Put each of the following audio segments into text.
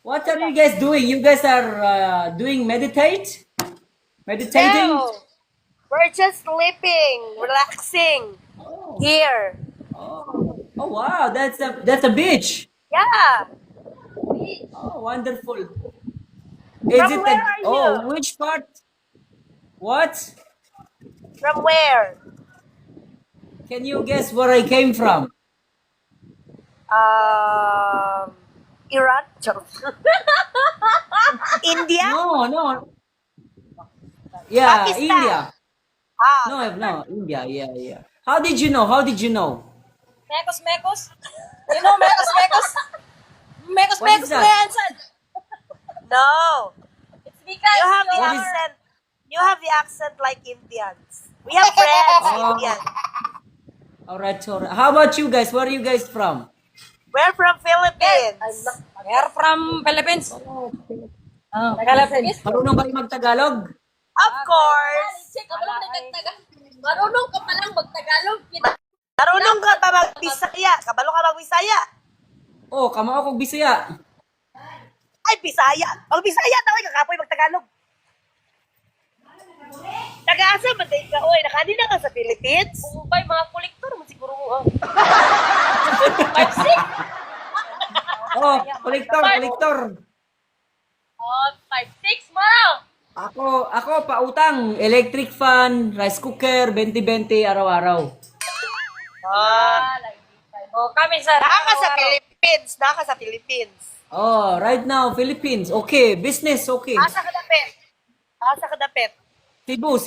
What are you guys doing? You guys are doing meditating? No, we're just sleeping, relaxing here. Oh wow, that's a beach. Yeah. Oh, wonderful. Is From it where a are you? oh which part? What? From where? Can you guess where I came from? Um, Iran? Charot. India? No, no. Yeah, Pakistan? India. Ah, No, no, India. Yeah, yeah. How did you know? How did you know? Mekos, mekos. You know mekos, mekos? Mekos, What is mekos, that? man, son. no. It's because You have the What is- accent. You have the accent like Indians. We have friends, Oh. Indians. All right, all right. How about you guys? Where are you guys from? We're from Philippines. We're from Philippines. Oh, Philippines. marunong ba kayo mag-Tagalog? Of course. Marunong ka palang mag-Tagalog. Marunong ka ba mag-Bisaya? Kabalo ka mag-Bisaya? Oh, kamao kog Bisaya. Ay, Bisaya. Mag-Bisaya daw, kakapoy mag-Tagalog. Nag-aasa ba tayo ka? Oy, nakadina ka sa Philippines? Kung ba'y mga kolektor mo siguro mo. 5-6? Oh, kolektor. Oh, 5-6 mo. Ako pautang, electric fan, rice cooker, 20-20 araw-araw. Oh, kami sa Naka sa Philippines. Oh, right now Philippines. Okay, business okay. Asa ka dapit? Asa ka dapit? Cebu.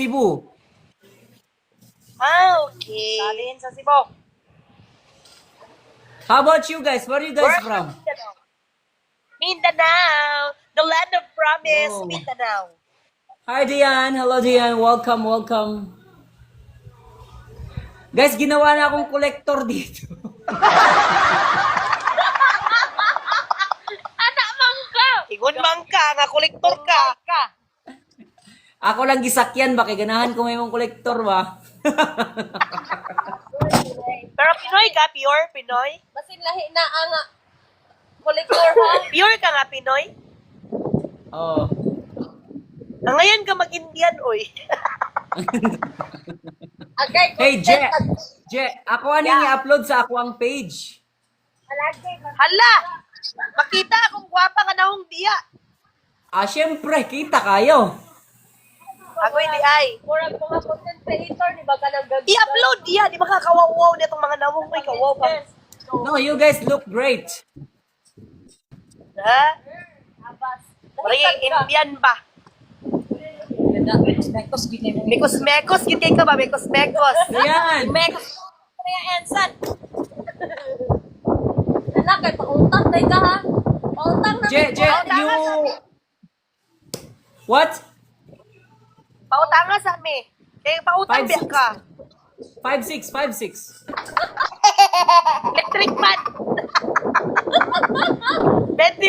Ah, okay. Salin sa Cebu. How about you guys? Where are you guys from? Mindanao. The land of promise, Oh. Mindanao. Hi Diane. Hello Diane. Welcome. Guys, ginawa na akong collector dito. Anak mang ka. Ingon man ka, nga kolektor ka. Ako lang gisakyan ba kay ganahan ko may mong collector ba? Pero Pinoy ka, pure Pinoy? Basin lahi na ang kolektor ha. Pure ka nga, Pinoy? Oh. Ngayon ka mag-Indian, oy. Agay ko. Hey Je, ako aning i-upload sa ako ang page. Hala! Makita akong gwapa ka na hong diya. Syempre, kita kayo. Ako hindi ay. Murag mga content creator, di ba ka nang gag- I-upload diya. Di ba kakawaw-waw na itong mga nawong may kawaw ka? Yes. No, you guys look great. Ha? Abas. Parang Indian ba? Mekos gini mo. Mekos-mekos, gitay ka ba? Mekos-mekos. Ayan. Mekos. Kaya ensan. Anak, kay pautang tayo ka ha. Pautang na. Je, you... What? Pautanga sa amin. Kaya pautang biya ka. 5'6". Electric fan. 20